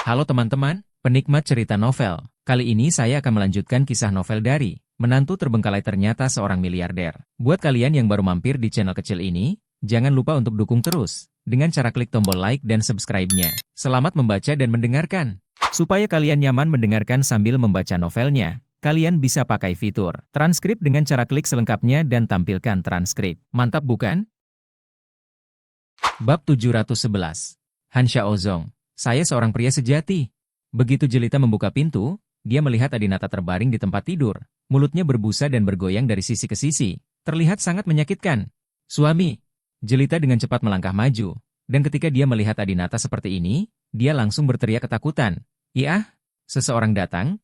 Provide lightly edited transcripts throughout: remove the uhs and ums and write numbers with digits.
Halo teman-teman, penikmat cerita novel. Kali ini saya akan melanjutkan kisah novel dari Menantu Terbengkalai Ternyata Seorang Miliarder. Buat kalian yang baru mampir di channel kecil ini, jangan lupa untuk dukung terus dengan cara klik tombol like dan subscribe-nya. Selamat membaca dan mendengarkan. Supaya kalian nyaman mendengarkan sambil membaca novelnya, kalian bisa pakai fitur transkrip dengan cara klik selengkapnya dan tampilkan transkrip. Mantap bukan? Bab 711. Hansha Ozong. Saya seorang pria sejati. Begitu Jelita membuka pintu, dia melihat Adinata terbaring di tempat tidur. Mulutnya berbusa dan bergoyang dari sisi ke sisi. Terlihat sangat menyakitkan. Suami. Jelita dengan cepat melangkah maju. Dan ketika dia melihat Adinata seperti ini, dia langsung berteriak ketakutan. Iya, seseorang datang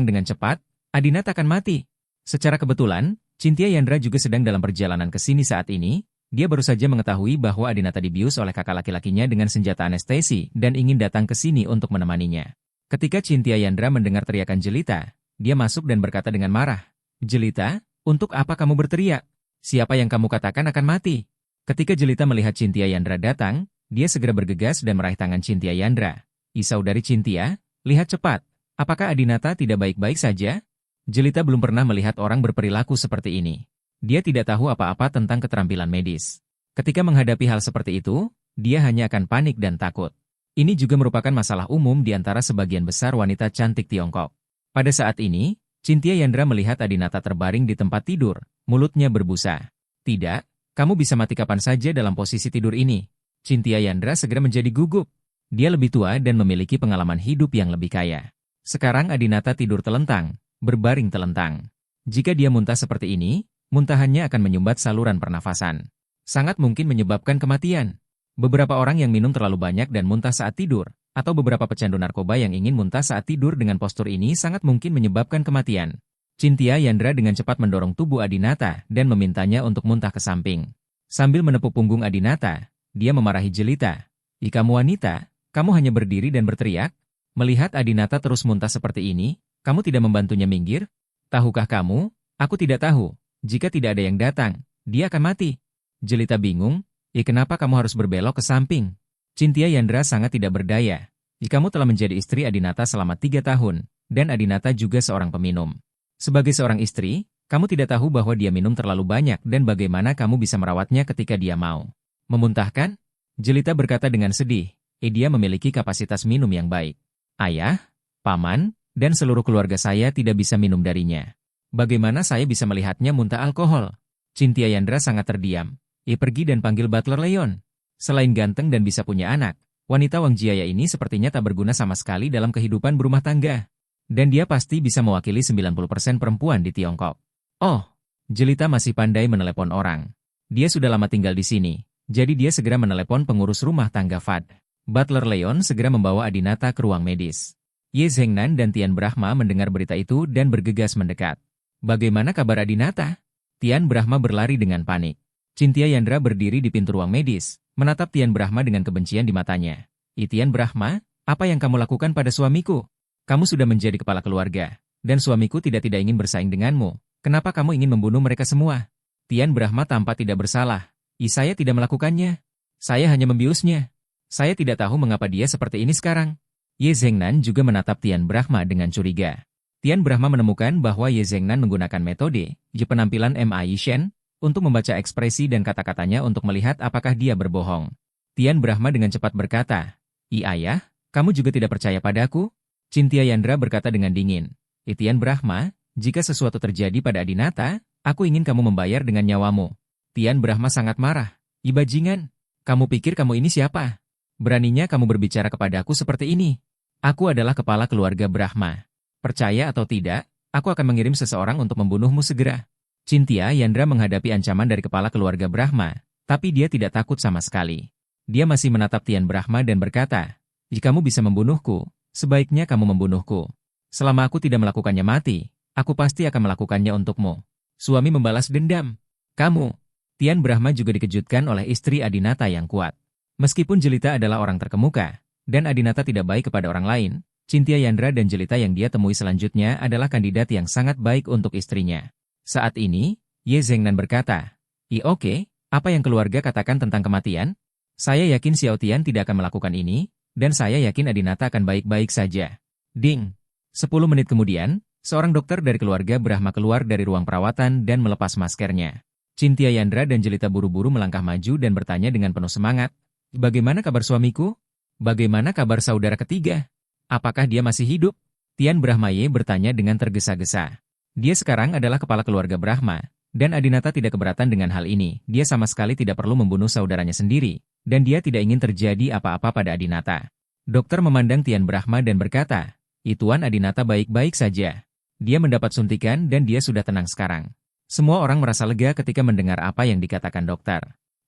dengan cepat, Adinata akan mati. Secara kebetulan, Cynthia Yandra juga sedang dalam perjalanan ke sini saat ini. Dia baru saja mengetahui bahwa Adinata dibius oleh kakak laki-lakinya dengan senjata anestesi dan ingin datang ke sini untuk menemaninya. Ketika Cynthia Yandra mendengar teriakan Jelita, dia masuk dan berkata dengan marah, Jelita, untuk apa kamu berteriak? Siapa yang kamu katakan akan mati? Ketika Jelita melihat Cynthia Yandra datang, dia segera bergegas dan meraih tangan Cynthia Yandra. Saudari Cynthia, lihat cepat, apakah Adinata tidak baik-baik saja? Jelita belum pernah melihat orang berperilaku seperti ini. Dia tidak tahu apa-apa tentang keterampilan medis. Ketika menghadapi hal seperti itu, dia hanya akan panik dan takut. Ini juga merupakan masalah umum di antara sebagian besar wanita cantik Tiongkok. Pada saat ini, Cynthia Yandra melihat Adinata terbaring di tempat tidur, mulutnya berbusa. Tidak, kamu bisa mati kapan saja dalam posisi tidur ini. Cynthia Yandra segera menjadi gugup. Dia lebih tua dan memiliki pengalaman hidup yang lebih kaya. Sekarang Adinata tidur telentang, berbaring telentang. Jika dia muntah seperti ini, muntahannya akan menyumbat saluran pernafasan. Sangat mungkin menyebabkan kematian. Beberapa orang yang minum terlalu banyak dan muntah saat tidur, atau beberapa pecandu narkoba yang ingin muntah saat tidur dengan postur ini sangat mungkin menyebabkan kematian. Cynthia Yandra dengan cepat mendorong tubuh Adinata dan memintanya untuk muntah ke samping. Sambil menepuk punggung Adinata, dia memarahi Jelita. Kamu wanita, kamu hanya berdiri dan berteriak? Melihat Adinata terus muntah seperti ini, kamu tidak membantunya minggir? Tahukah kamu? Aku tidak tahu. Jika tidak ada yang datang, dia akan mati. Jelita bingung, kenapa kamu harus berbelok ke samping? Cynthia Yandra sangat tidak berdaya. Kamu telah menjadi istri Adinata selama 3 tahun, dan Adinata juga seorang peminum. Sebagai seorang istri, kamu tidak tahu bahwa dia minum terlalu banyak dan bagaimana kamu bisa merawatnya ketika dia mau memuntahkan? Jelita berkata dengan sedih, dia memiliki kapasitas minum yang baik. Ayah, paman, dan seluruh keluarga saya tidak bisa minum darinya. Bagaimana saya bisa melihatnya muntah alkohol? Cynthia Yandra sangat terdiam. Pergi dan panggil butler Leon. Selain ganteng dan bisa punya anak, wanita Wang Jiaya ini sepertinya tak berguna sama sekali dalam kehidupan berumah tangga. Dan dia pasti bisa mewakili 90% perempuan di Tiongkok. Oh, Jelita masih pandai menelepon orang. Dia sudah lama tinggal di sini, jadi dia segera menelepon pengurus rumah tangga Fad. Butler Leon segera membawa Adinata ke ruang medis. Ye Zhengnan dan Tian Brahma mendengar berita itu dan bergegas mendekat. Bagaimana kabar Adinata? Tian Brahma berlari dengan panik. Cynthia Yandra berdiri di pintu ruang medis, menatap Tian Brahma dengan kebencian di matanya. Tian Brahma, apa yang kamu lakukan pada suamiku? Kamu sudah menjadi kepala keluarga, dan suamiku tidak ingin bersaing denganmu. Kenapa kamu ingin membunuh mereka semua? Tian Brahma tampak tidak bersalah. Saya tidak melakukannya. Saya hanya membiusnya. Saya tidak tahu mengapa dia seperti ini sekarang. Ye Zhengnan juga menatap Tian Brahma dengan curiga. Tian Brahma menemukan bahwa Ye Zhengnan menggunakan metode penampilan MI Shen untuk membaca ekspresi dan kata-katanya untuk melihat apakah dia berbohong. Tian Brahma dengan cepat berkata, Ayah, kamu juga tidak percaya padaku? Cynthia Yandra berkata dengan dingin, Tian Brahma, jika sesuatu terjadi pada Adinata, aku ingin kamu membayar dengan nyawamu. Tian Brahma sangat marah. Bajingan, kamu pikir kamu ini siapa? Beraninya kamu berbicara kepadaku seperti ini. Aku adalah kepala keluarga Brahma. Percaya atau tidak, aku akan mengirim seseorang untuk membunuhmu segera. Cynthia Yandra menghadapi ancaman dari kepala keluarga Brahma, tapi dia tidak takut sama sekali. Dia masih menatap Tian Brahma dan berkata, jika kamu bisa membunuhku, sebaiknya kamu membunuhku. Selama aku tidak melakukannya mati, aku pasti akan melakukannya untukmu. Suami membalas dendam. Kamu. Tian Brahma juga dikejutkan oleh istri Adinata yang kuat. Meskipun Jelita adalah orang terkemuka, dan Adinata tidak baik kepada orang lain, Cynthia Yandra dan Jelita yang dia temui selanjutnya adalah kandidat yang sangat baik untuk istrinya. Saat ini, Ye Zhengnan berkata, oke, apa yang keluarga katakan tentang kematian? Saya yakin Xiao Tian tidak akan melakukan ini, dan saya yakin Adinata akan baik-baik saja. Ding! 10 menit kemudian, seorang dokter dari keluarga Brahma keluar dari ruang perawatan dan melepas maskernya. Cynthia Yandra dan Jelita buru-buru melangkah maju dan bertanya dengan penuh semangat, "Bagaimana kabar suamiku? Bagaimana kabar saudara ketiga? Apakah dia masih hidup?" Tian Brahmaye bertanya dengan tergesa-gesa. Dia sekarang adalah kepala keluarga Brahma, dan Adinata tidak keberatan dengan hal ini. Dia sama sekali tidak perlu membunuh saudaranya sendiri, dan dia tidak ingin terjadi apa-apa pada Adinata. Dokter memandang Tian Brahma dan berkata, "Tuan Adinata baik-baik saja. Dia mendapat suntikan dan dia sudah tenang sekarang." Semua orang merasa lega ketika mendengar apa yang dikatakan dokter.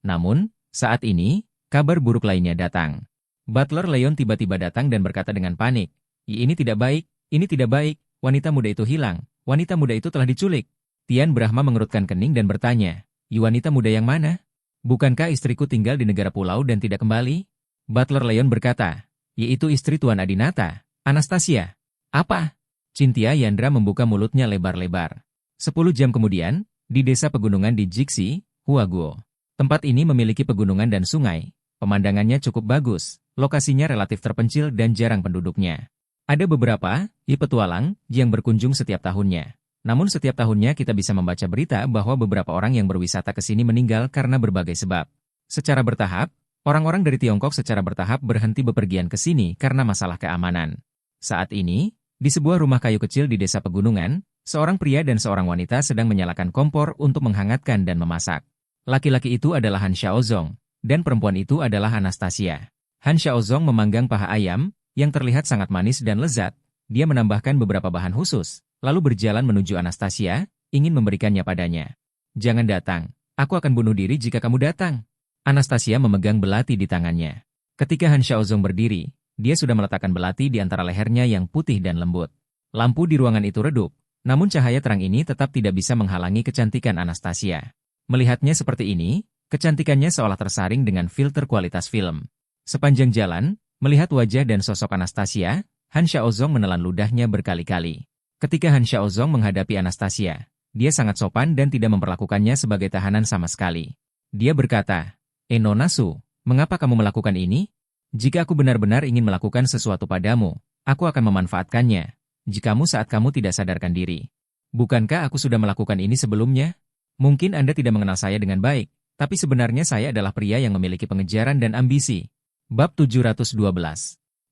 Namun, saat ini, kabar buruk lainnya datang. Butler Leon tiba-tiba datang dan berkata dengan panik, Ini tidak baik, ini tidak baik, wanita muda itu hilang, wanita muda itu telah diculik." Tian Brahma mengerutkan kening dan bertanya, Wanita muda yang mana? Bukankah istriku tinggal di negara pulau dan tidak kembali?" Butler Leon berkata, "Yaitu istri Tuan Adinata, Anastasia." "Apa?" Cynthia Yandra membuka mulutnya lebar-lebar. 10 jam kemudian, di desa pegunungan di Jixi, Huaguo. Tempat ini memiliki pegunungan dan sungai, pemandangannya cukup bagus, lokasinya relatif terpencil dan jarang penduduknya. Ada beberapa petualang yang berkunjung setiap tahunnya. Namun setiap tahunnya kita bisa membaca berita bahwa beberapa orang yang berwisata ke sini meninggal karena berbagai sebab. Secara bertahap, orang-orang dari Tiongkok secara bertahap berhenti bepergian ke sini karena masalah keamanan. Saat ini, di sebuah rumah kayu kecil di desa pegunungan, seorang pria dan seorang wanita sedang menyalakan kompor untuk menghangatkan dan memasak. Laki-laki itu adalah Han Xiaozong, dan perempuan itu adalah Anastasia. Han Xiaozong memanggang paha ayam, yang terlihat sangat manis dan lezat. Dia menambahkan beberapa bahan khusus, lalu berjalan menuju Anastasia, ingin memberikannya padanya. "Jangan datang, aku akan bunuh diri jika kamu datang." Anastasia memegang belati di tangannya. Ketika Han Xiaozong berdiri, dia sudah meletakkan belati di antara lehernya yang putih dan lembut. Lampu di ruangan itu redup, namun cahaya terang ini tetap tidak bisa menghalangi kecantikan Anastasia. Melihatnya seperti ini, kecantikannya seolah tersaring dengan filter kualitas film. Sepanjang jalan, melihat wajah dan sosok Anastasia, Han Xiaozong menelan ludahnya berkali-kali. Ketika Han Xiaozong menghadapi Anastasia, dia sangat sopan dan tidak memperlakukannya sebagai tahanan sama sekali. Dia berkata, Nona Su, mengapa kamu melakukan ini? Jika aku benar-benar ingin melakukan sesuatu padamu, aku akan memanfaatkannya. Jikamu saat kamu tidak sadarkan diri. Bukankah aku sudah melakukan ini sebelumnya? Mungkin Anda tidak mengenal saya dengan baik, tapi sebenarnya saya adalah pria yang memiliki pengejaran dan ambisi. Bab 712.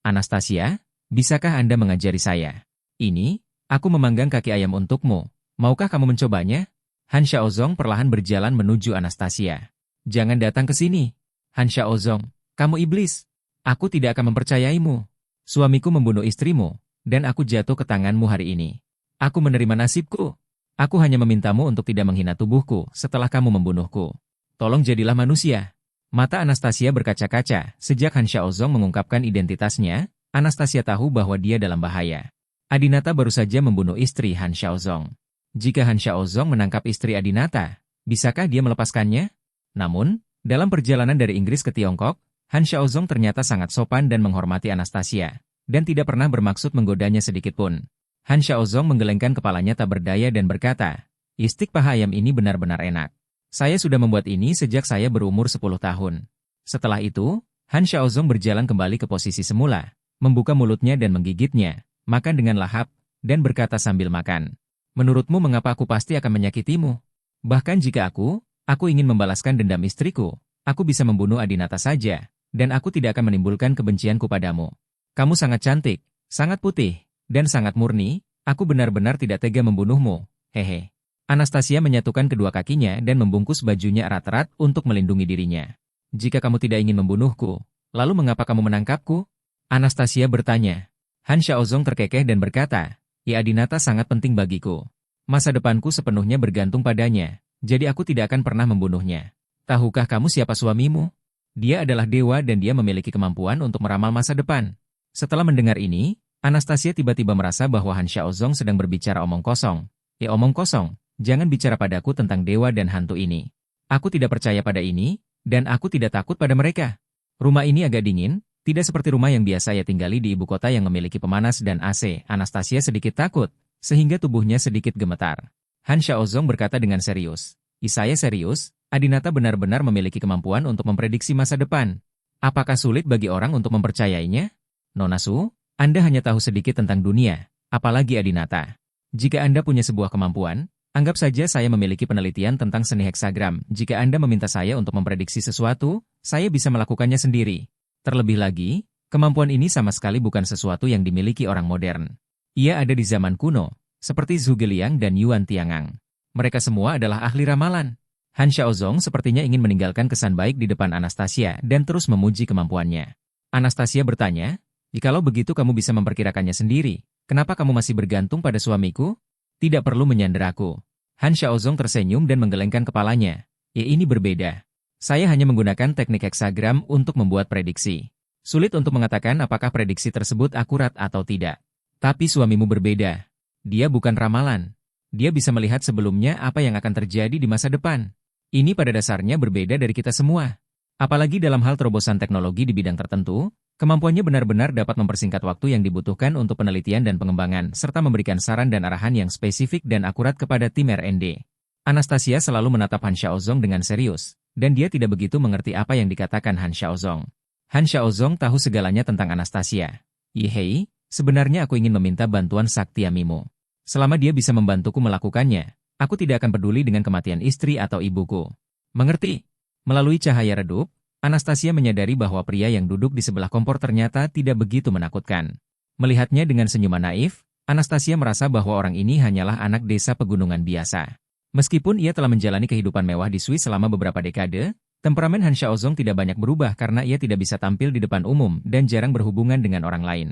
Anastasia, bisakah Anda mengajari saya? Ini, aku memanggang kaki ayam untukmu. Maukah kamu mencobanya? Han Xiaozong perlahan berjalan menuju Anastasia. Jangan datang ke sini. Han Xiaozong, kamu iblis. Aku tidak akan mempercayaimu. Suamiku membunuh istrimu, dan aku jatuh ke tanganmu hari ini. Aku menerima nasibku. Aku hanya memintamu untuk tidak menghina tubuhku setelah kamu membunuhku. Tolong jadilah manusia. Mata Anastasia berkaca-kaca. Sejak Han Xiaozong mengungkapkan identitasnya, Anastasia tahu bahwa dia dalam bahaya. Adinata baru saja membunuh istri Han Xiaozong. Jika Han Xiaozong menangkap istri Adinata, bisakah dia melepaskannya? Namun, dalam perjalanan dari Inggris ke Tiongkok, Han Xiaozong ternyata sangat sopan dan menghormati Anastasia, dan tidak pernah bermaksud menggodanya sedikitpun. Han Xiaozong menggelengkan kepalanya tak berdaya dan berkata, "Istik paha ayam ini benar-benar enak. Saya sudah membuat ini sejak saya berumur 10 tahun. Setelah itu, Han Xiaozong berjalan kembali ke posisi semula, membuka mulutnya dan menggigitnya, makan dengan lahap, dan berkata sambil makan. Menurutmu mengapa aku pasti akan menyakitimu? Bahkan jika aku ingin membalaskan dendam istriku, aku bisa membunuh Adinata saja, dan aku tidak akan menimbulkan kebencianku padamu. Kamu sangat cantik, sangat putih, dan sangat murni, aku benar-benar tidak tega membunuhmu, hehe." Anastasia menyatukan kedua kakinya dan membungkus bajunya erat-erat untuk melindungi dirinya. "Jika kamu tidak ingin membunuhku, lalu mengapa kamu menangkapku?" Anastasia bertanya. Han Xiaozong terkekeh dan berkata, Adinata sangat penting bagiku. Masa depanku sepenuhnya bergantung padanya, jadi aku tidak akan pernah membunuhnya. Tahukah kamu siapa suamimu? Dia adalah dewa dan dia memiliki kemampuan untuk meramal masa depan. Setelah mendengar ini, Anastasia tiba-tiba merasa bahwa Han Xiaozong sedang berbicara omong kosong. Omong kosong. Jangan bicara padaku tentang dewa dan hantu ini. Aku tidak percaya pada ini, dan aku tidak takut pada mereka. Rumah ini agak dingin, tidak seperti rumah yang biasa ia tinggali di ibu kota yang memiliki pemanas dan AC. Anastasia sedikit takut, sehingga tubuhnya sedikit gemetar. Han Xiaozong berkata dengan serius, Saya serius, Adinata benar-benar memiliki kemampuan untuk memprediksi masa depan. Apakah sulit bagi orang untuk mempercayainya? Nona Su, Anda hanya tahu sedikit tentang dunia, apalagi Adinata. Jika Anda punya sebuah kemampuan, anggap saja saya memiliki penelitian tentang seni heksagram. Jika Anda meminta saya untuk memprediksi sesuatu, saya bisa melakukannya sendiri. Terlebih lagi, kemampuan ini sama sekali bukan sesuatu yang dimiliki orang modern. Ia ada di zaman kuno, seperti Zhuge Liang dan Yuan Tiangang. Mereka semua adalah ahli ramalan. Han Xiaozong sepertinya ingin meninggalkan kesan baik di depan Anastasia dan terus memuji kemampuannya. Anastasia bertanya, "Jikalau begitu kamu bisa memperkirakannya sendiri, kenapa kamu masih bergantung pada suamiku? Tidak perlu menyandera aku." Han Xiaozong tersenyum dan menggelengkan kepalanya. Ini berbeda. Saya hanya menggunakan teknik heksagram untuk membuat prediksi. Sulit untuk mengatakan apakah prediksi tersebut akurat atau tidak. Tapi suamimu berbeda. Dia bukan ramalan. Dia bisa melihat sebelumnya apa yang akan terjadi di masa depan. Ini pada dasarnya berbeda dari kita semua. Apalagi dalam hal terobosan teknologi di bidang tertentu, kemampuannya benar-benar dapat mempersingkat waktu yang dibutuhkan untuk penelitian dan pengembangan, serta memberikan saran dan arahan yang spesifik dan akurat kepada tim R&D. Anastasia selalu menatap Han Xiaozong dengan serius, dan dia tidak begitu mengerti apa yang dikatakan Han Xiaozong. Han Xiaozong tahu segalanya tentang Anastasia. "Yihei, sebenarnya aku ingin meminta bantuan Sakti Amimu. Selama dia bisa membantuku melakukannya, aku tidak akan peduli dengan kematian istri atau ibuku." "Mengerti?" Melalui cahaya redup, Anastasia menyadari bahwa pria yang duduk di sebelah kompor ternyata tidak begitu menakutkan. Melihatnya dengan senyuman naif, Anastasia merasa bahwa orang ini hanyalah anak desa pegunungan biasa. Meskipun ia telah menjalani kehidupan mewah di Swiss selama beberapa dekade, temperamen Han Xiaozong tidak banyak berubah karena ia tidak bisa tampil di depan umum dan jarang berhubungan dengan orang lain.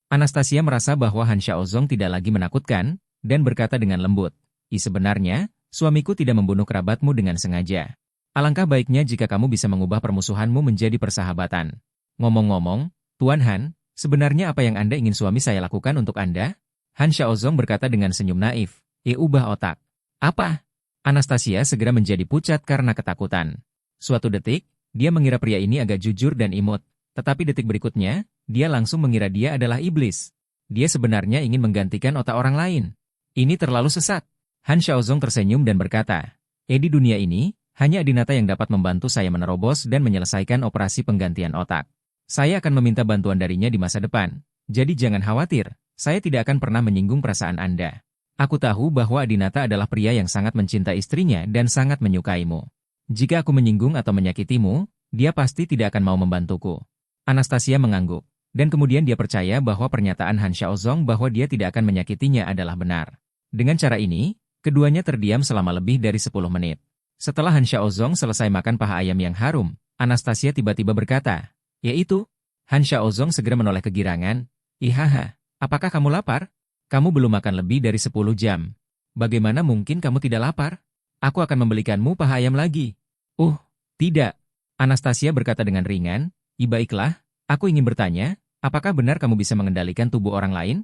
Anastasia merasa bahwa Han Xiaozong tidak lagi menakutkan, dan berkata dengan lembut, Sebenarnya, suamiku tidak membunuh kerabatmu dengan sengaja. Alangkah baiknya jika kamu bisa mengubah permusuhanmu menjadi persahabatan. Ngomong-ngomong, Tuan Han, sebenarnya apa yang Anda ingin suami saya lakukan untuk Anda?" Han Xiaozong berkata dengan senyum naif, ubah otak." "Apa?" Anastasia segera menjadi pucat karena ketakutan. Suatu detik, dia mengira pria ini agak jujur dan imut, tetapi detik berikutnya, dia langsung mengira dia adalah iblis. Dia sebenarnya ingin menggantikan otak orang lain. Ini terlalu sesat. Han Xiaozong tersenyum dan berkata, di dunia ini, hanya Adinata yang dapat membantu saya menerobos dan menyelesaikan operasi penggantian otak. Saya akan meminta bantuan darinya di masa depan. Jadi jangan khawatir, saya tidak akan pernah menyinggung perasaan Anda. Aku tahu bahwa Adinata adalah pria yang sangat mencintai istrinya dan sangat menyukaimu. Jika aku menyinggung atau menyakitimu, dia pasti tidak akan mau membantuku." Anastasia mengangguk, dan kemudian dia percaya bahwa pernyataan Han Xiaozong bahwa dia tidak akan menyakitinya adalah benar. Dengan cara ini, keduanya terdiam selama lebih dari 10 menit. Setelah Han Xiaozong selesai makan paha ayam yang harum, Anastasia tiba-tiba berkata, "Yaitu?" Han Xiaozong segera menoleh kegirangan, "Ihaha, apakah kamu lapar? Kamu belum makan lebih dari 10 jam. Bagaimana mungkin kamu tidak lapar? Aku akan membelikanmu paha ayam lagi." Tidak." Anastasia berkata dengan ringan, "Baiklah, aku ingin bertanya, apakah benar kamu bisa mengendalikan tubuh orang lain?"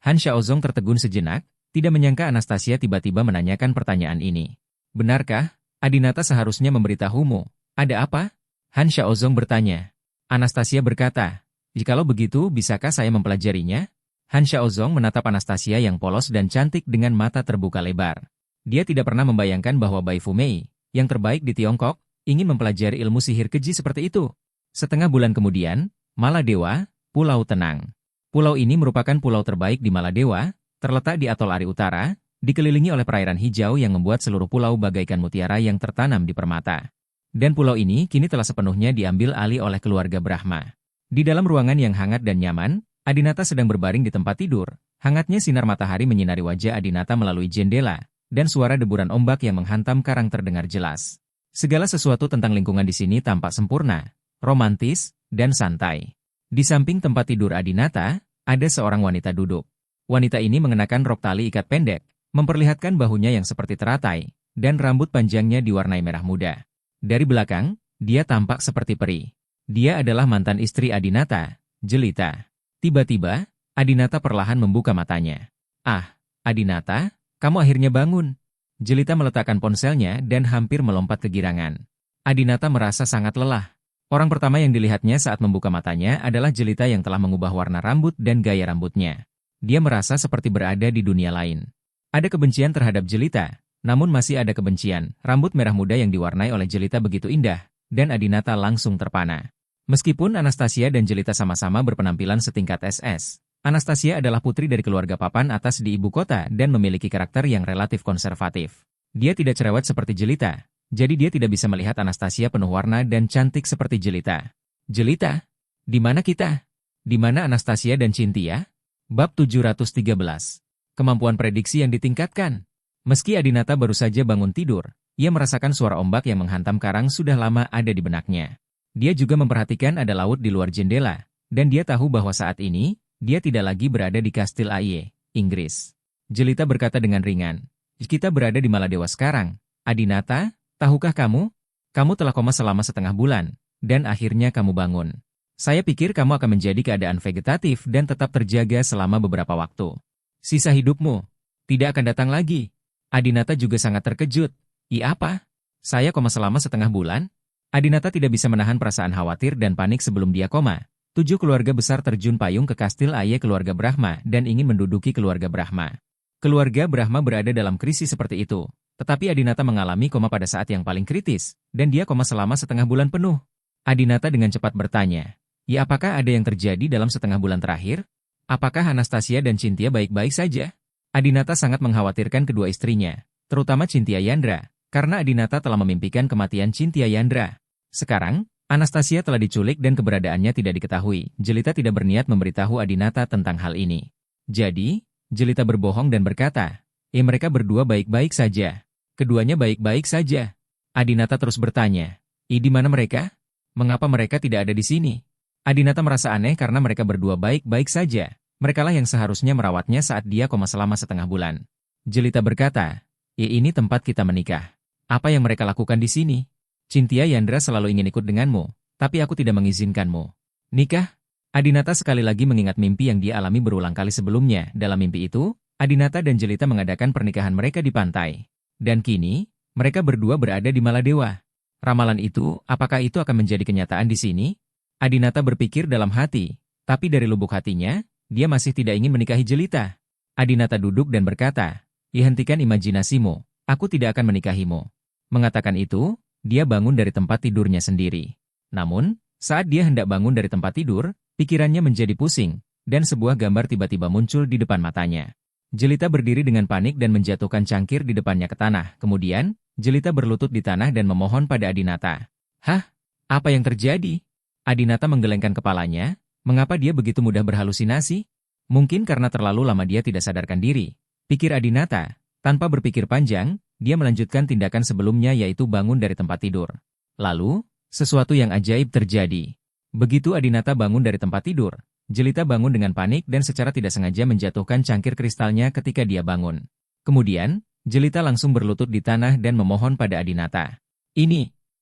Han Xiaozong tertegun sejenak, tidak menyangka Anastasia tiba-tiba menanyakan pertanyaan ini. "Benarkah? Adinata seharusnya memberitahumu. Ada apa?" Han Xiaozong bertanya. Anastasia berkata, "Jikalau begitu, bisakah saya mempelajarinya?" Han Xiaozong menatap Anastasia yang polos dan cantik dengan mata terbuka lebar. Dia tidak pernah membayangkan bahwa Bai Fumei, yang terbaik di Tiongkok, ingin mempelajari ilmu sihir keji seperti itu. Setengah bulan kemudian, Maladewa, Pulau Tenang. Pulau ini merupakan pulau terbaik di Maladewa, terletak di atol Ari Utara, dikelilingi oleh perairan hijau yang membuat seluruh pulau bagaikan mutiara yang tertanam di permata. Dan pulau ini kini telah sepenuhnya diambil alih oleh keluarga Brahma. Di dalam ruangan yang hangat dan nyaman, Adinata sedang berbaring di tempat tidur. Hangatnya sinar matahari menyinari wajah Adinata melalui jendela, dan suara deburan ombak yang menghantam karang terdengar jelas. Segala sesuatu tentang lingkungan di sini tampak sempurna, romantis, dan santai. Di samping tempat tidur Adinata, ada seorang wanita duduk. Wanita ini mengenakan rok tali ikat pendek, memperlihatkan bahunya yang seperti teratai, dan rambut panjangnya diwarnai merah muda. Dari belakang, dia tampak seperti peri. Dia adalah mantan istri Adinata, Jelita. Tiba-tiba, Adinata perlahan membuka matanya. Adinata, kamu akhirnya bangun." Jelita meletakkan ponselnya dan hampir melompat kegirangan. Adinata merasa sangat lelah. Orang pertama yang dilihatnya saat membuka matanya adalah Jelita yang telah mengubah warna rambut dan gaya rambutnya. Dia merasa seperti berada di dunia lain. Ada kebencian terhadap Jelita, namun masih ada kebencian. Rambut merah muda yang diwarnai oleh Jelita begitu indah, dan Adinata langsung terpana. Meskipun Anastasia dan Jelita sama-sama berpenampilan setingkat SS, Anastasia adalah putri dari keluarga papan atas di ibu kota dan memiliki karakter yang relatif konservatif. Dia tidak cerewet seperti Jelita, jadi dia tidak bisa melihat Anastasia penuh warna dan cantik seperti Jelita. Jelita, di mana kita? Di mana Anastasia dan Cynthia? Bab 713. Kemampuan prediksi yang ditingkatkan. Meski Adinata baru saja bangun tidur, ia merasakan suara ombak yang menghantam karang sudah lama ada di benaknya. Dia juga memperhatikan ada laut di luar jendela, dan dia tahu bahwa saat ini, dia tidak lagi berada di Kastil Aie, Inggris. Jelita berkata dengan ringan, "Kita berada di Maladewa sekarang. Adinata, tahukah kamu? Kamu telah koma selama setengah bulan, dan akhirnya kamu bangun. Saya pikir kamu akan menjadi keadaan vegetatif dan tetap terjaga selama beberapa waktu. Sisa hidupmu tidak akan datang lagi." Adinata juga sangat terkejut. Apa? Saya koma selama setengah bulan? Adinata tidak bisa menahan perasaan khawatir dan panik sebelum dia koma. 7 keluarga besar terjun payung ke Kastil Aie keluarga Brahma dan ingin menduduki keluarga Brahma. Keluarga Brahma berada dalam krisis seperti itu, tetapi Adinata mengalami koma pada saat yang paling kritis, dan dia koma selama setengah bulan penuh. Adinata dengan cepat bertanya, apakah ada yang terjadi dalam setengah bulan terakhir? Apakah Anastasia dan Cynthia baik-baik saja? Adinata sangat mengkhawatirkan kedua istrinya, terutama Cynthia Yandra, karena Adinata telah memimpikan kematian Cynthia Yandra. Sekarang, Anastasia telah diculik dan keberadaannya tidak diketahui. Jelita tidak berniat memberitahu Adinata tentang hal ini. Jadi, Jelita berbohong dan berkata, mereka berdua baik-baik saja. Keduanya baik-baik saja. Adinata terus bertanya, di mana mereka? Mengapa mereka tidak ada di sini? Adinata merasa aneh karena mereka berdua baik-baik saja. Merekalah yang seharusnya merawatnya saat dia koma selama setengah bulan. Jelita berkata, ini tempat kita menikah. Apa yang mereka lakukan di sini? Cynthia Yandra selalu ingin ikut denganmu, tapi aku tidak mengizinkanmu. Nikah? Adinata sekali lagi mengingat mimpi yang dia alami berulang kali sebelumnya. Dalam mimpi itu, Adinata dan Jelita mengadakan pernikahan mereka di pantai. Dan kini, mereka berdua berada di Maladewa. Ramalan itu, apakah itu akan menjadi kenyataan di sini? Adinata berpikir dalam hati, tapi dari lubuk hatinya, dia masih tidak ingin menikahi Jelita. Adinata duduk dan berkata, hentikan imajinasimu, aku tidak akan menikahimu. Mengatakan itu, dia bangun dari tempat tidurnya sendiri. Namun, saat dia hendak bangun dari tempat tidur, pikirannya menjadi pusing, dan sebuah gambar tiba-tiba muncul di depan matanya. Jelita berdiri dengan panik dan menjatuhkan cangkir di depannya ke tanah. Kemudian, Jelita berlutut di tanah dan memohon pada Adinata. Hah? Apa yang terjadi? Adinata menggelengkan kepalanya. Mengapa dia begitu mudah berhalusinasi? Mungkin karena terlalu lama dia tidak sadarkan diri. Pikir Adinata. Tanpa berpikir panjang, dia melanjutkan tindakan sebelumnya yaitu bangun dari tempat tidur. Lalu, sesuatu yang ajaib terjadi. Begitu Adinata bangun dari tempat tidur, Jelita bangun dengan panik dan secara tidak sengaja menjatuhkan cangkir kristalnya ketika dia bangun. Kemudian, Jelita langsung berlutut di tanah dan memohon pada Adinata.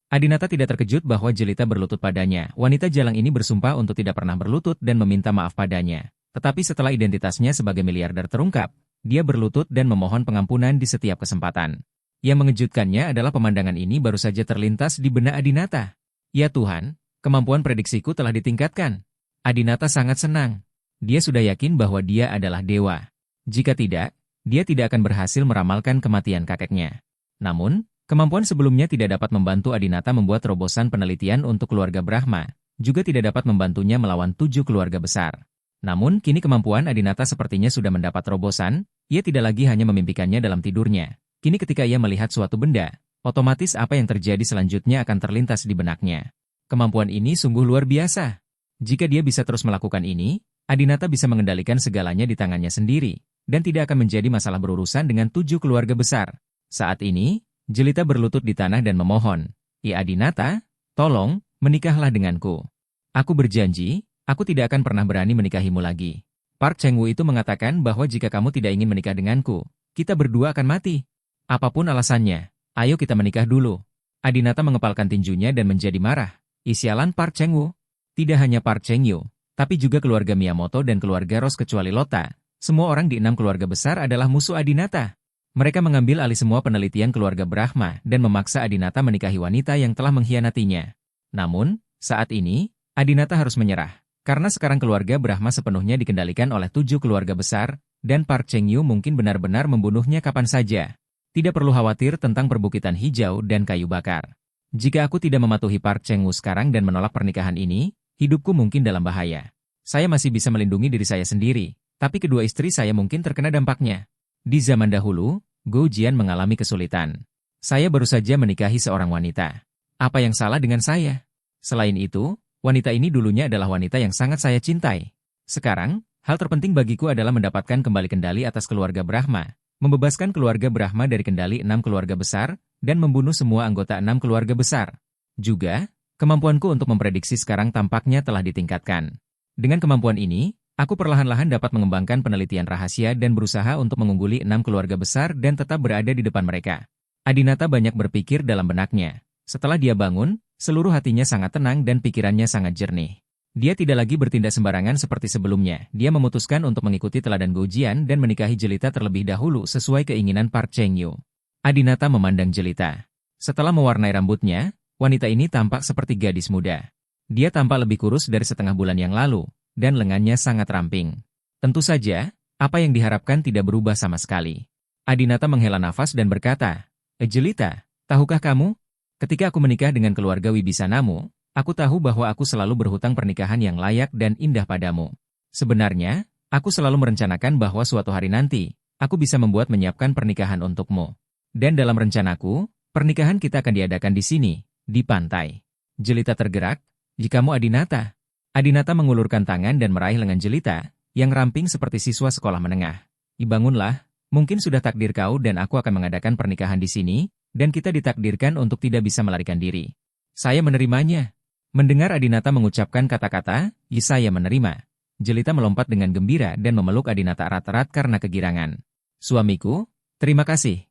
Adinata tidak terkejut bahwa Jelita berlutut padanya. Wanita jalang ini bersumpah untuk tidak pernah berlutut dan meminta maaf padanya. Tetapi setelah identitasnya sebagai miliarder terungkap, dia berlutut dan memohon pengampunan di setiap kesempatan. Yang mengejutkannya adalah pemandangan ini baru saja terlintas di benak Adinata. Ya Tuhan, kemampuan prediksiku telah ditingkatkan. Adinata sangat senang. Dia sudah yakin bahwa dia adalah dewa. Jika tidak, dia tidak akan berhasil meramalkan kematian kakeknya. Namun, kemampuan sebelumnya tidak dapat membantu Adinata membuat terobosan penelitian untuk keluarga Brahma, juga tidak dapat membantunya melawan 7 keluarga besar. Namun, kini kemampuan Adinata sepertinya sudah mendapat terobosan. Ia tidak lagi hanya memimpikannya dalam tidurnya. Kini ketika ia melihat suatu benda, otomatis apa yang terjadi selanjutnya akan terlintas di benaknya. Kemampuan ini sungguh luar biasa. Jika dia bisa terus melakukan ini, Adinata bisa mengendalikan segalanya di tangannya sendiri, dan tidak akan menjadi masalah berurusan dengan 7 keluarga besar. Saat ini, Jelita berlutut di tanah dan memohon, Adinata, tolong, menikahlah denganku. Aku berjanji, aku tidak akan pernah berani menikahimu lagi. Park Cheng-woo itu mengatakan bahwa jika kamu tidak ingin menikah denganku, kita berdua akan mati. Apapun alasannya, ayo kita menikah dulu. Adinata mengepalkan tinjunya dan menjadi marah. Sialan Park Cheng-woo. Tidak hanya Park Cheng-woo, tapi juga keluarga Miyamoto dan keluarga Ross kecuali Lota. Semua orang di 6 keluarga besar adalah musuh Adinata. Mereka mengambil alih semua penelitian keluarga Brahma dan memaksa Adinata menikahi wanita yang telah mengkhianatinya. Namun, saat ini, Adinata harus menyerah. Karena sekarang keluarga Brahma sepenuhnya dikendalikan oleh 7 keluarga besar, dan Park Cheng-woo mungkin benar-benar membunuhnya kapan saja. Tidak perlu khawatir tentang perbukitan hijau dan kayu bakar. Jika aku tidak mematuhi Park Cheng-woo sekarang dan menolak pernikahan ini, hidupku mungkin dalam bahaya. Saya masih bisa melindungi diri saya sendiri, tapi kedua istri saya mungkin terkena dampaknya. Di zaman dahulu, Go Jian mengalami kesulitan. Saya baru saja menikahi seorang wanita. Apa yang salah dengan saya? Selain itu, wanita ini dulunya adalah wanita yang sangat saya cintai. Sekarang, hal terpenting bagiku adalah mendapatkan kembali kendali atas keluarga Brahma, membebaskan keluarga Brahma dari kendali 6 keluarga besar, dan membunuh semua anggota 6 keluarga besar. Juga, kemampuanku untuk memprediksi sekarang tampaknya telah ditingkatkan. Dengan kemampuan ini, aku perlahan-lahan dapat mengembangkan penelitian rahasia dan berusaha untuk mengungguli 6 keluarga besar dan tetap berada di depan mereka. Adinata banyak berpikir dalam benaknya. Setelah dia bangun, seluruh hatinya sangat tenang dan pikirannya sangat jernih. Dia tidak lagi bertindak sembarangan seperti sebelumnya. Dia memutuskan untuk mengikuti teladan Go Jian dan menikahi Jelita terlebih dahulu sesuai keinginan Park Cheng-woo. Adinata memandang Jelita. Setelah mewarnai rambutnya, wanita ini tampak seperti gadis muda. Dia tampak lebih kurus dari setengah bulan yang lalu, dan lengannya sangat ramping. Tentu saja, apa yang diharapkan tidak berubah sama sekali. Adinata menghela nafas dan berkata, Jelita, tahukah kamu? Ketika aku menikah dengan keluarga Wibisanamu, aku tahu bahwa aku selalu berhutang pernikahan yang layak dan indah padamu. Sebenarnya, aku selalu merencanakan bahwa suatu hari nanti, aku bisa menyiapkan pernikahan untukmu. Dan dalam rencanaku, pernikahan kita akan diadakan di sini, di pantai. Jelita tergerak, jikamu Adinata. Adinata mengulurkan tangan dan meraih lengan Jelita, yang ramping seperti siswa sekolah menengah. Bangunlah, mungkin sudah takdir kau dan aku akan mengadakan pernikahan di sini, dan kita ditakdirkan untuk tidak bisa melarikan diri. Saya menerimanya. Mendengar Adinata mengucapkan kata-kata, saya menerima. Jelita melompat dengan gembira dan memeluk Adinata erat-erat karena kegirangan. Suamiku, terima kasih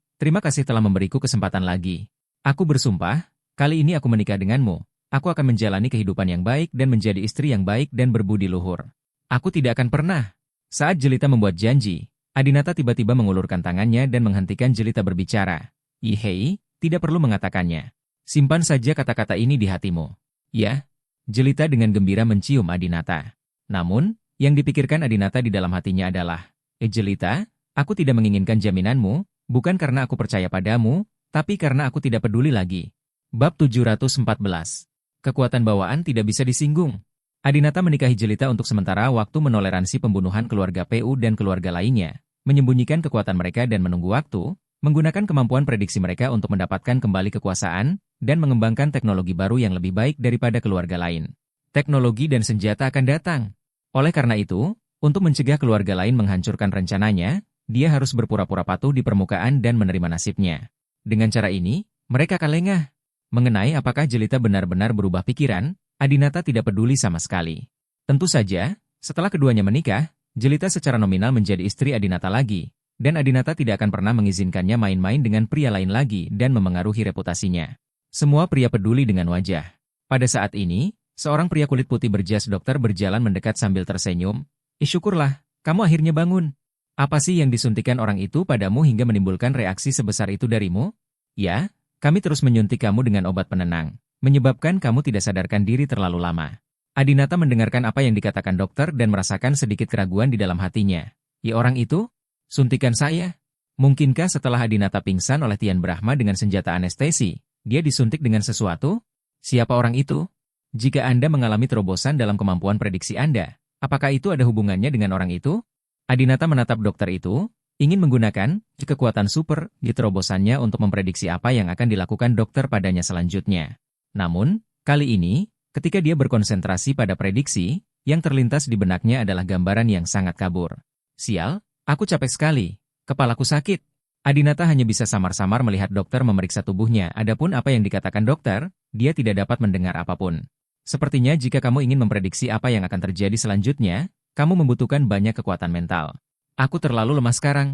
telah memberiku kesempatan lagi. Aku bersumpah, kali ini aku menikah denganmu. Aku akan menjalani kehidupan yang baik dan menjadi istri yang baik dan berbudi luhur. Aku tidak akan pernah. Saat Jelita membuat janji, Adinata tiba-tiba mengulurkan tangannya dan menghentikan Jelita berbicara. Hei, tidak perlu mengatakannya. Simpan saja kata-kata ini di hatimu. Ya, Jelita dengan gembira mencium Adinata. Namun, yang dipikirkan Adinata di dalam hatinya adalah, Jelita, aku tidak menginginkan jaminanmu, bukan karena aku percaya padamu, tapi karena aku tidak peduli lagi. Bab 714. Kekuatan bawaan tidak bisa disinggung. Adinata menikahi Jelita untuk sementara waktu menoleransi pembunuhan keluarga PU dan keluarga lainnya, menyembunyikan kekuatan mereka dan menunggu waktu, menggunakan kemampuan prediksi mereka untuk mendapatkan kembali kekuasaan, dan mengembangkan teknologi baru yang lebih baik daripada keluarga lain. Teknologi dan senjata akan datang. Oleh karena itu, untuk mencegah keluarga lain menghancurkan rencananya, dia harus berpura-pura patuh di permukaan dan menerima nasibnya. Dengan cara ini, mereka akan lengah. Mengenai apakah Jelita benar-benar berubah pikiran, Adinata tidak peduli sama sekali. Tentu saja, setelah keduanya menikah, Jelita secara nominal menjadi istri Adinata lagi, dan Adinata tidak akan pernah mengizinkannya main-main dengan pria lain lagi dan memengaruhi reputasinya. Semua pria peduli dengan wajah. Pada saat ini, seorang pria kulit putih berjas dokter berjalan mendekat sambil tersenyum. Syukurlah, kamu akhirnya bangun. Apa sih yang disuntikan orang itu padamu hingga menimbulkan reaksi sebesar itu darimu? Ya, kami terus menyuntik kamu dengan obat penenang, menyebabkan kamu tidak sadarkan diri terlalu lama. Adinata mendengarkan apa yang dikatakan dokter dan merasakan sedikit keraguan di dalam hatinya. Orang itu? Suntikan saya? Mungkinkah setelah Adinata pingsan oleh Tian Brahma dengan senjata anestesi, dia disuntik dengan sesuatu? Siapa orang itu? Jika Anda mengalami terobosan dalam kemampuan prediksi Anda, apakah itu ada hubungannya dengan orang itu? Adinata menatap dokter itu, ingin menggunakan kekuatan super di terobosannya untuk memprediksi apa yang akan dilakukan dokter padanya selanjutnya. Namun, kali ini, ketika dia berkonsentrasi pada prediksi, yang terlintas di benaknya adalah gambaran yang sangat kabur. Sial, aku capek sekali, kepalaku sakit. Adinata hanya bisa samar-samar melihat dokter memeriksa tubuhnya, adapun apa yang dikatakan dokter, dia tidak dapat mendengar apapun. Sepertinya jika kamu ingin memprediksi apa yang akan terjadi selanjutnya, kamu membutuhkan banyak kekuatan mental. Aku terlalu lemah sekarang.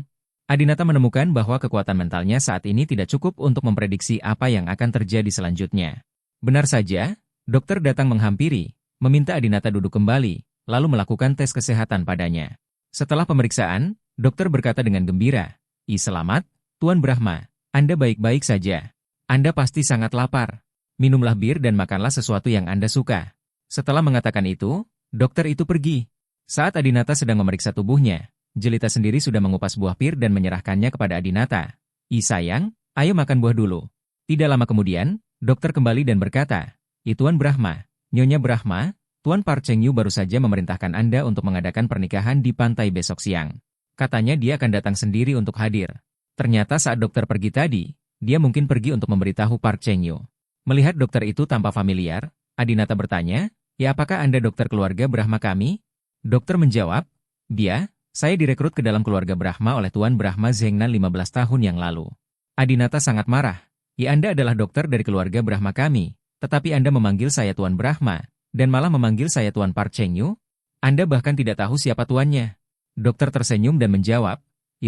Adinata menemukan bahwa kekuatan mentalnya saat ini tidak cukup untuk memprediksi apa yang akan terjadi selanjutnya. Benar saja, dokter datang menghampiri, meminta Adinata duduk kembali, lalu melakukan tes kesehatan padanya. Setelah pemeriksaan, dokter berkata dengan gembira, selamat, Tuan Brahma, Anda baik-baik saja. Anda pasti sangat lapar. Minumlah bir dan makanlah sesuatu yang Anda suka. Setelah mengatakan itu, dokter itu pergi. Saat Adinata sedang memeriksa tubuhnya, Jelita sendiri sudah mengupas buah pir dan menyerahkannya kepada Adinata. Sayang, ayo makan buah dulu. Tidak lama kemudian, Dokter kembali dan berkata, Tuan Brahma, Nyonya Brahma, Tuan Park Cheng-yu baru saja memerintahkan Anda untuk mengadakan pernikahan di pantai besok siang. Katanya dia akan datang sendiri untuk hadir. Ternyata saat dokter pergi tadi, dia mungkin pergi untuk memberitahu Park Cheng-yu. Melihat dokter itu tampak familiar, Adinata bertanya, ya apakah Anda dokter keluarga Brahma kami? Dokter menjawab, dia, saya direkrut ke dalam keluarga Brahma oleh Tuan Brahma Zhengnan 15 tahun yang lalu. Adinata sangat marah. Ya Anda adalah dokter dari keluarga Brahma kami, tetapi Anda memanggil saya Tuan Brahma, dan malah memanggil saya Tuan Park Cheng-yu? Anda bahkan tidak tahu siapa tuannya. Dokter tersenyum dan menjawab,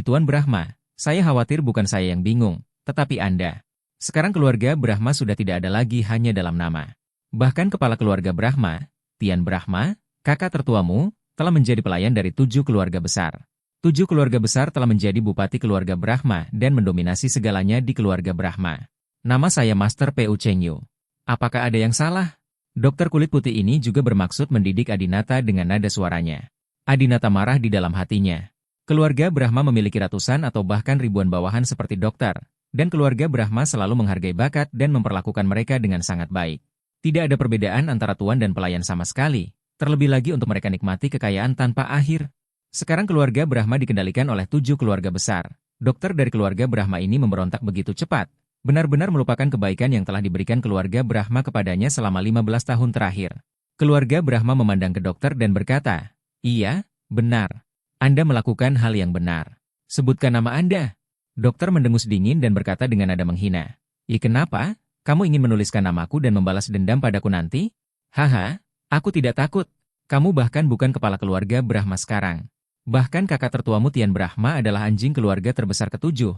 Tuan Brahma, saya khawatir bukan saya yang bingung, tetapi Anda. Sekarang keluarga Brahma sudah tidak ada lagi hanya dalam nama. Bahkan kepala keluarga Brahma, Tian Brahma, kakak tertuamu, telah menjadi pelayan dari 7 keluarga besar. 7 keluarga besar telah menjadi bupati keluarga Brahma dan mendominasi segalanya di keluarga Brahma. Nama saya Master Pu Cheng-yu. Apakah ada yang salah? Dokter kulit putih ini juga bermaksud mendidik Adinata dengan nada suaranya. Adinata marah di dalam hatinya. Keluarga Brahma memiliki ratusan atau bahkan ribuan bawahan seperti dokter, dan keluarga Brahma selalu menghargai bakat dan memperlakukan mereka dengan sangat baik. Tidak ada perbedaan antara tuan dan pelayan sama sekali, terlebih lagi untuk mereka nikmati kekayaan tanpa akhir. Sekarang keluarga Brahma dikendalikan oleh 7 keluarga besar. Dokter dari keluarga Brahma ini memberontak begitu cepat. Benar-benar melupakan kebaikan yang telah diberikan keluarga Brahma kepadanya selama 15 tahun terakhir. Keluarga Brahma memandang ke dokter dan berkata, iya, benar. Anda melakukan hal yang benar. Sebutkan nama Anda. Dokter mendengus dingin dan berkata dengan nada menghina. Kenapa? Kamu ingin menuliskan namaku dan membalas dendam padaku nanti? Haha, aku tidak takut. Kamu bahkan bukan kepala keluarga Brahma sekarang. Bahkan kakak tertuamu Tian Brahma adalah anjing keluarga terbesar ke-7.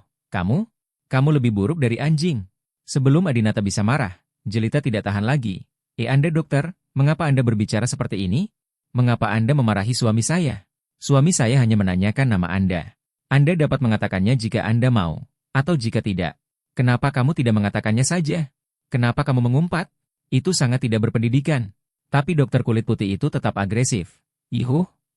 Kamu lebih buruk dari anjing. Sebelum Adinata bisa marah, Jelita tidak tahan lagi. Anda dokter, mengapa Anda berbicara seperti ini? Mengapa Anda memarahi suami saya? Suami saya hanya menanyakan nama Anda. Anda dapat mengatakannya jika Anda mau, atau jika tidak. Kenapa kamu tidak mengatakannya saja? Kenapa kamu mengumpat? Itu sangat tidak berpendidikan. Tapi dokter kulit putih itu tetap agresif.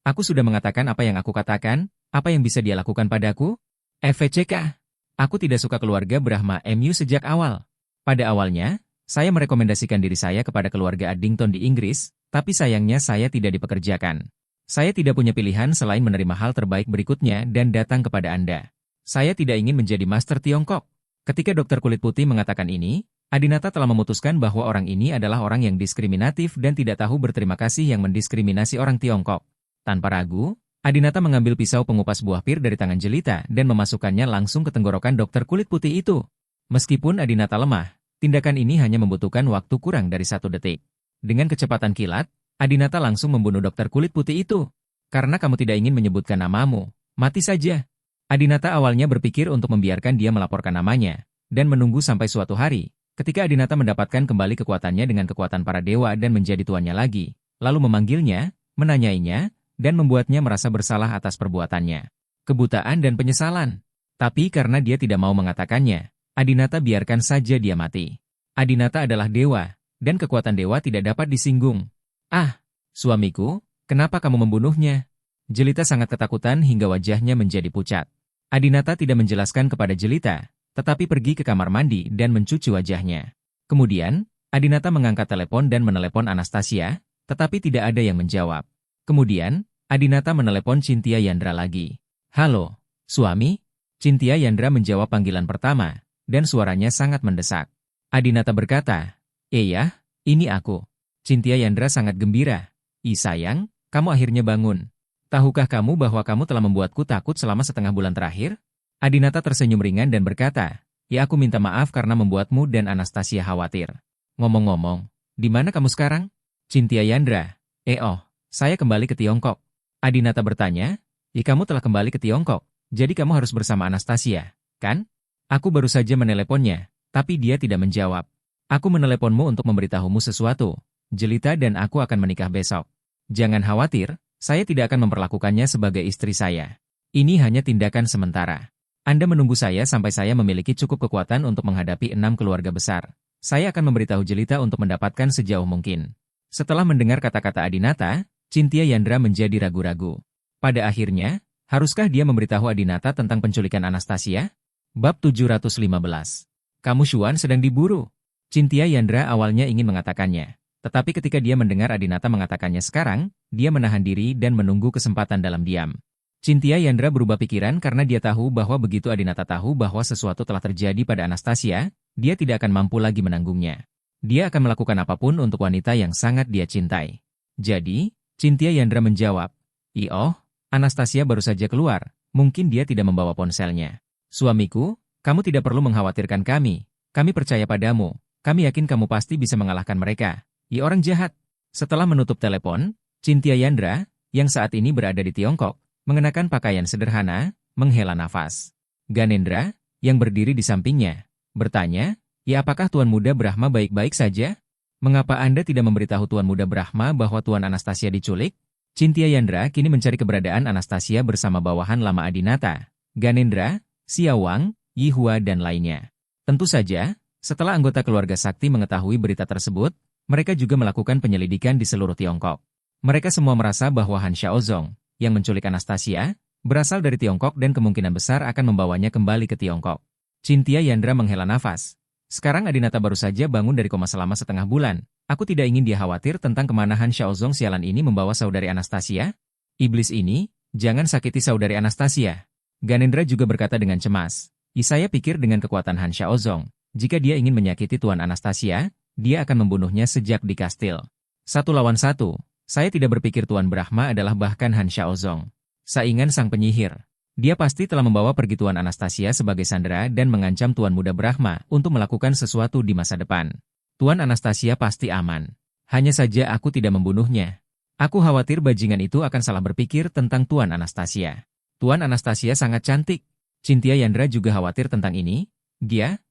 Aku sudah mengatakan apa yang aku katakan, apa yang bisa dia lakukan padaku? FVCK. Aku tidak suka keluarga Brahma MU sejak awal. Pada awalnya, saya merekomendasikan diri saya kepada keluarga Addington di Inggris, tapi sayangnya saya tidak dipekerjakan. Saya tidak punya pilihan selain menerima hal terbaik berikutnya dan datang kepada Anda. Saya tidak ingin menjadi Master Tiongkok. Ketika dokter kulit putih mengatakan ini, Adinata telah memutuskan bahwa orang ini adalah orang yang diskriminatif dan tidak tahu berterima kasih yang mendiskriminasi orang Tiongkok. Tanpa ragu, Adinata mengambil pisau pengupas buah pir dari tangan Jelita dan memasukkannya langsung ke tenggorokan dokter kulit putih itu. Meskipun Adinata lemah, tindakan ini hanya membutuhkan waktu kurang dari 1 detik. Dengan kecepatan kilat, Adinata langsung membunuh dokter kulit putih itu. Karena kamu tidak ingin menyebutkan namamu, mati saja. Adinata awalnya berpikir untuk membiarkan dia melaporkan namanya, dan menunggu sampai suatu hari, ketika Adinata mendapatkan kembali kekuatannya dengan kekuatan para dewa dan menjadi tuannya lagi, lalu memanggilnya, menanyainya, dan membuatnya merasa bersalah atas perbuatannya. Kebutaan dan penyesalan. Tapi karena dia tidak mau mengatakannya, Adinata biarkan saja dia mati. Adinata adalah dewa, dan kekuatan dewa tidak dapat disinggung. Suamiku, kenapa kamu membunuhnya? Jelita sangat ketakutan hingga wajahnya menjadi pucat. Adinata tidak menjelaskan kepada Jelita, tetapi pergi ke kamar mandi dan mencuci wajahnya. Kemudian, Adinata mengangkat telepon dan menelepon Anastasia, tetapi tidak ada yang menjawab. Kemudian, Adinata menelepon Cynthia Yandra lagi. Halo, suami? Cynthia Yandra menjawab panggilan pertama, dan suaranya sangat mendesak. Adinata berkata, ya, ini aku. Cynthia Yandra sangat gembira. Sayang, kamu akhirnya bangun. Tahukah kamu bahwa kamu telah membuatku takut selama setengah bulan terakhir? Adinata tersenyum ringan dan berkata, aku minta maaf karena membuatmu dan Anastasia khawatir. Ngomong-ngomong, di mana kamu sekarang? Cynthia Yandra, saya kembali ke Tiongkok. Adinata bertanya, kamu telah kembali ke Tiongkok, jadi kamu harus bersama Anastasia, kan? Aku baru saja meneleponnya, tapi dia tidak menjawab. Aku meneleponmu untuk memberitahumu sesuatu. Jelita dan aku akan menikah besok. Jangan khawatir, saya tidak akan memperlakukannya sebagai istri saya. Ini hanya tindakan sementara. Anda menunggu saya sampai saya memiliki cukup kekuatan untuk menghadapi 6 keluarga besar. Saya akan memberitahu Jelita untuk mendapatkan sejauh mungkin. Setelah mendengar kata-kata Adinata, Cynthia Yandra menjadi ragu-ragu. Pada akhirnya, haruskah dia memberitahu Adinata tentang penculikan Anastasia? Bab 715. Kamu Xuan sedang diburu. Cynthia Yandra awalnya ingin mengatakannya. Tetapi ketika dia mendengar Adinata mengatakannya sekarang, dia menahan diri dan menunggu kesempatan dalam diam. Cynthia Yandra berubah pikiran karena dia tahu bahwa begitu Adinata tahu bahwa sesuatu telah terjadi pada Anastasia, dia tidak akan mampu lagi menanggungnya. Dia akan melakukan apapun untuk wanita yang sangat dia cintai. Jadi, Cynthia Yandra menjawab, "Oh, Anastasia baru saja keluar, mungkin dia tidak membawa ponselnya. Suamiku, kamu tidak perlu mengkhawatirkan kami percaya padamu, kami yakin kamu pasti bisa mengalahkan mereka. Orang jahat." Setelah menutup telepon, Cynthia Yandra, yang saat ini berada di Tiongkok, mengenakan pakaian sederhana, menghela nafas. Ganendra, yang berdiri di sampingnya, bertanya, apakah Tuan Muda Brahma baik-baik saja? Mengapa Anda tidak memberitahu Tuan Muda Brahma bahwa Tuan Anastasia diculik? Cynthia Yandra kini mencari keberadaan Anastasia bersama bawahan lama Adinata, Ganendra, Xiao Wang, Yihua dan lainnya. Tentu saja, setelah anggota keluarga sakti mengetahui berita tersebut, mereka juga melakukan penyelidikan di seluruh Tiongkok. Mereka semua merasa bahwa Han Xiaozong, yang menculik Anastasia, berasal dari Tiongkok dan kemungkinan besar akan membawanya kembali ke Tiongkok. Cynthia Yandra menghela nafas. Sekarang Adinata baru saja bangun dari koma selama setengah bulan. Aku tidak ingin dia khawatir tentang kemana Han Xiaozong sialan ini membawa saudari Anastasia. Iblis ini, jangan sakiti saudari Anastasia. Ganendra juga berkata dengan cemas. Saya pikir dengan kekuatan Han Xiaozong, jika dia ingin menyakiti Tuan Anastasia, dia akan membunuhnya sejak di kastil. 1 lawan 1. Saya tidak berpikir Tuan Brahma adalah bahkan Han Xiaozong. Saingan sang penyihir. Dia pasti telah membawa pergi Tuan Anastasia sebagai sandera dan mengancam Tuan Muda Brahma untuk melakukan sesuatu di masa depan. Tuan Anastasia pasti aman. Hanya saja aku tidak membunuhnya. Aku khawatir bajingan itu akan salah berpikir tentang Tuan Anastasia. Tuan Anastasia sangat cantik. Cynthia Yandra juga khawatir tentang ini.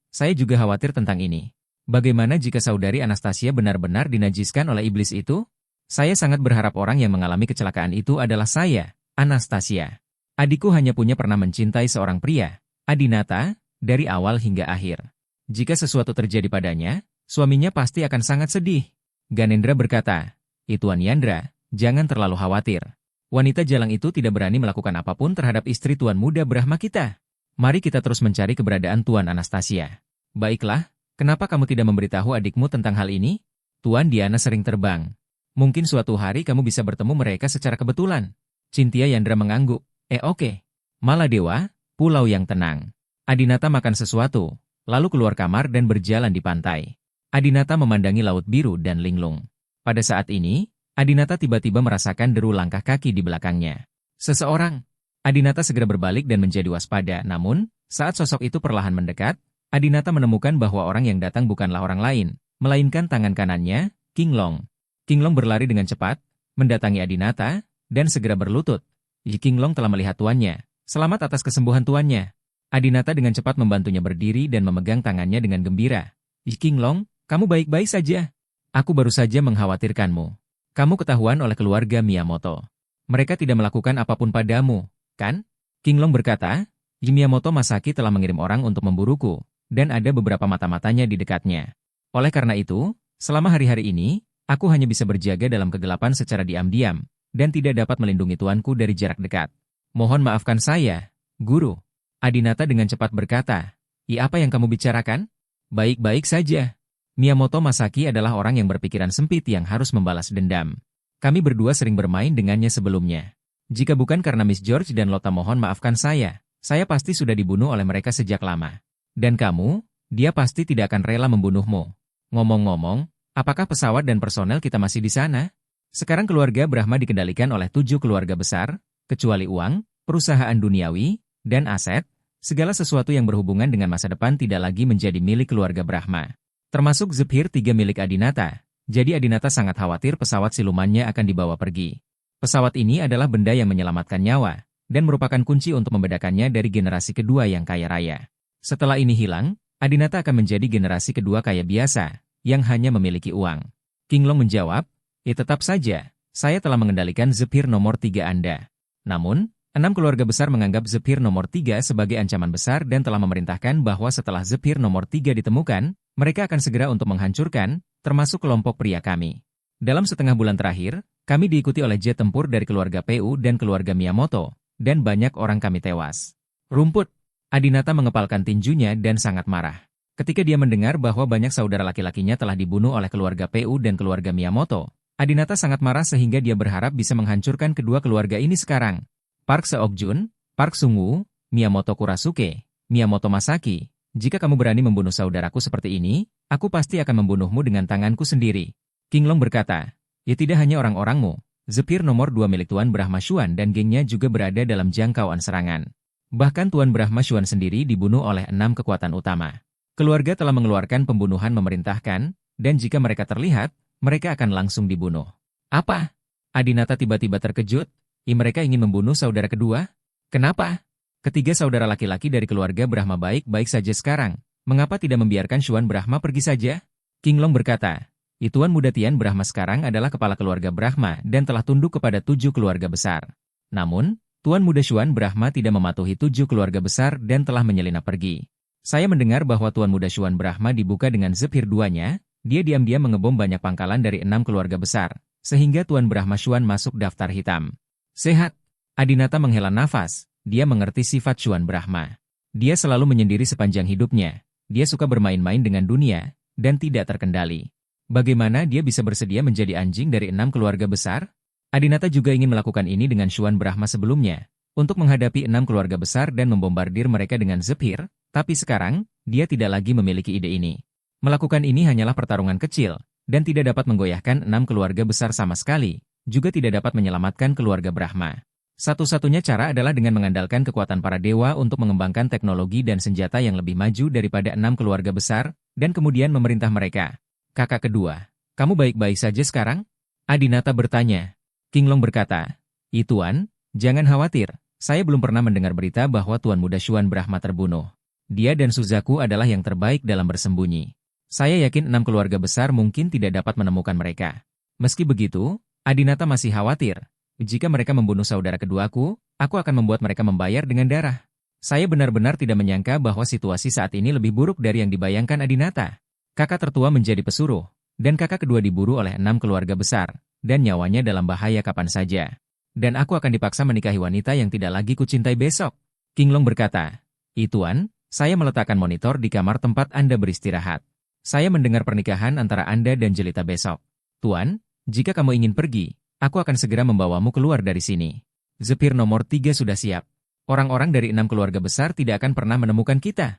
Saya juga khawatir tentang ini. Bagaimana jika saudari Anastasia benar-benar dinajiskan oleh iblis itu? Saya sangat berharap orang yang mengalami kecelakaan itu adalah saya, Anastasia. Adikku hanya pernah mencintai seorang pria, Adinata, dari awal hingga akhir. Jika sesuatu terjadi padanya, suaminya pasti akan sangat sedih. Ganendra berkata, Tuan Yandra, jangan terlalu khawatir. Wanita jalang itu tidak berani melakukan apapun terhadap istri Tuan Muda Brahma kita. Mari kita terus mencari keberadaan Tuan Anastasia. Baiklah, kenapa kamu tidak memberitahu adikmu tentang hal ini? Tuan Diana sering terbang. Mungkin suatu hari kamu bisa bertemu mereka secara kebetulan. Cynthia Yandra mengangguk. Oke. Maladewa, pulau yang tenang. Adinata makan sesuatu, lalu keluar kamar dan berjalan di pantai. Adinata memandangi laut biru dan linglung. Pada saat ini, Adinata tiba-tiba merasakan deru langkah kaki di belakangnya. Seseorang. Adinata segera berbalik dan menjadi waspada, namun, saat sosok itu perlahan mendekat, Adinata menemukan bahwa orang yang datang bukanlah orang lain, melainkan tangan kanannya, King Long. King Long berlari dengan cepat, mendatangi Adinata, dan segera berlutut. King Long telah melihat tuannya. Selamat atas kesembuhan tuannya. Adinata dengan cepat membantunya berdiri dan memegang tangannya dengan gembira. King Long, kamu baik-baik saja. Aku baru saja mengkhawatirkanmu. Kamu ketahuan oleh keluarga Miyamoto. Mereka tidak melakukan apapun padamu, kan? King Long berkata, Miyamoto Masaki telah mengirim orang untuk memburuku, dan ada beberapa mata-matanya di dekatnya. Oleh karena itu, selama hari-hari ini, aku hanya bisa berjaga dalam kegelapan secara diam-diam, dan tidak dapat melindungi tuanku dari jarak dekat. Mohon maafkan saya, Guru. Adinata dengan cepat berkata, apa yang kamu bicarakan? Baik-baik saja. Miyamoto Masaki adalah orang yang berpikiran sempit yang harus membalas dendam. Kami berdua sering bermain dengannya sebelumnya. Jika bukan karena Miss George dan Lota mohon maafkan saya pasti sudah dibunuh oleh mereka sejak lama. Dan kamu, dia pasti tidak akan rela membunuhmu. Ngomong-ngomong, apakah pesawat dan personel kita masih di sana? Sekarang keluarga Brahma dikendalikan oleh 7 keluarga besar, kecuali uang, perusahaan duniawi, dan aset, segala sesuatu yang berhubungan dengan masa depan tidak lagi menjadi milik keluarga Brahma. Termasuk Zephyr 3 milik Adinata. Jadi Adinata sangat khawatir pesawat silumannya akan dibawa pergi. Pesawat ini adalah benda yang menyelamatkan nyawa, dan merupakan kunci untuk membedakannya dari generasi kedua yang kaya raya. Setelah ini hilang, Adinata akan menjadi generasi kedua kaya biasa, yang hanya memiliki uang. King Long menjawab, tetap saja, saya telah mengendalikan Zephyr nomor 3 Anda. Namun, 6 keluarga besar menganggap Zephyr nomor 3 sebagai ancaman besar dan telah memerintahkan bahwa setelah Zephyr nomor 3 ditemukan, mereka akan segera untuk menghancurkan, termasuk kelompok pria kami. Dalam setengah bulan terakhir, kami diikuti oleh jet tempur dari keluarga PU dan keluarga Miyamoto, dan banyak orang kami tewas. Rumput. Adinata mengepalkan tinjunya dan sangat marah. Ketika dia mendengar bahwa banyak saudara laki-lakinya telah dibunuh oleh keluarga Pu dan keluarga Miyamoto, Adinata sangat marah sehingga dia berharap bisa menghancurkan kedua keluarga ini sekarang. Park Seok-jun, Park Sung-woo, Miyamoto Kurasuke, Miyamoto Masaki, jika kamu berani membunuh saudaraku seperti ini, aku pasti akan membunuhmu dengan tanganku sendiri. King Long berkata, ya tidak hanya orang-orangmu, Zephyr nomor 2 milik Tuan Brahma Xuan dan gengnya juga berada dalam jangkauan serangan. Bahkan Tuan Brahma Xuan sendiri dibunuh oleh 6 kekuatan utama. Keluarga telah mengeluarkan pembunuhan memerintahkan, dan jika mereka terlihat, mereka akan langsung dibunuh. Apa? Adinata tiba-tiba terkejut. Mereka ingin membunuh saudara kedua? Kenapa? Ketiga saudara laki-laki dari keluarga Brahma baik-baik saja sekarang. Mengapa tidak membiarkan Xuan Brahma pergi saja? King Long berkata, Tuan Muda Tian Brahma sekarang adalah kepala keluarga Brahma dan telah tunduk kepada 7 keluarga besar. Namun, Tuan Muda Xuan Brahma tidak mematuhi 7 keluarga besar dan telah menyelinap pergi. Saya mendengar bahwa Tuan Muda Xuan Brahma dibuka dengan Zephyr 2-nya, dia diam-diam mengebom banyak pangkalan dari 6 keluarga besar, sehingga Tuan Brahma Xuan masuk daftar hitam. Sehat. Adinata menghela nafas, dia mengerti sifat Xuan Brahma. Dia selalu menyendiri sepanjang hidupnya, dia suka bermain-main dengan dunia, dan tidak terkendali. Bagaimana dia bisa bersedia menjadi anjing dari 6 keluarga besar? Adinata juga ingin melakukan ini dengan Xuan Brahma sebelumnya, untuk menghadapi 6 keluarga besar dan membombardir mereka dengan Zephyr. Tapi sekarang, dia tidak lagi memiliki ide ini. Melakukan ini hanyalah pertarungan kecil, dan tidak dapat menggoyahkan 6 keluarga besar sama sekali, juga tidak dapat menyelamatkan keluarga Brahma. Satu-satunya cara adalah dengan mengandalkan kekuatan para dewa untuk mengembangkan teknologi dan senjata yang lebih maju daripada 6 keluarga besar, dan kemudian memerintah mereka. Kakak kedua, kamu baik-baik saja sekarang? Adinata bertanya. King Long berkata, Tuan, jangan khawatir, saya belum pernah mendengar berita bahwa Tuan Muda Xuan Brahma terbunuh. Dia dan Suzaku adalah yang terbaik dalam bersembunyi. Saya yakin 6 keluarga besar mungkin tidak dapat menemukan mereka. Meski begitu, Adinata masih khawatir. Jika mereka membunuh saudara keduaku, aku akan membuat mereka membayar dengan darah. Saya benar-benar tidak menyangka bahwa situasi saat ini lebih buruk dari yang dibayangkan Adinata. Kakak tertua menjadi pesuruh, dan kakak kedua diburu oleh 6 keluarga besar, dan nyawanya dalam bahaya kapan saja. Dan aku akan dipaksa menikahi wanita yang tidak lagi kucintai besok. King Long berkata, Tuan, saya meletakkan monitor di kamar tempat Anda beristirahat. Saya mendengar pernikahan antara Anda dan Jelita besok. Tuan, jika kamu ingin pergi, aku akan segera membawamu keluar dari sini. Zephyr nomor 3 sudah siap. Orang-orang dari 6 keluarga besar tidak akan pernah menemukan kita.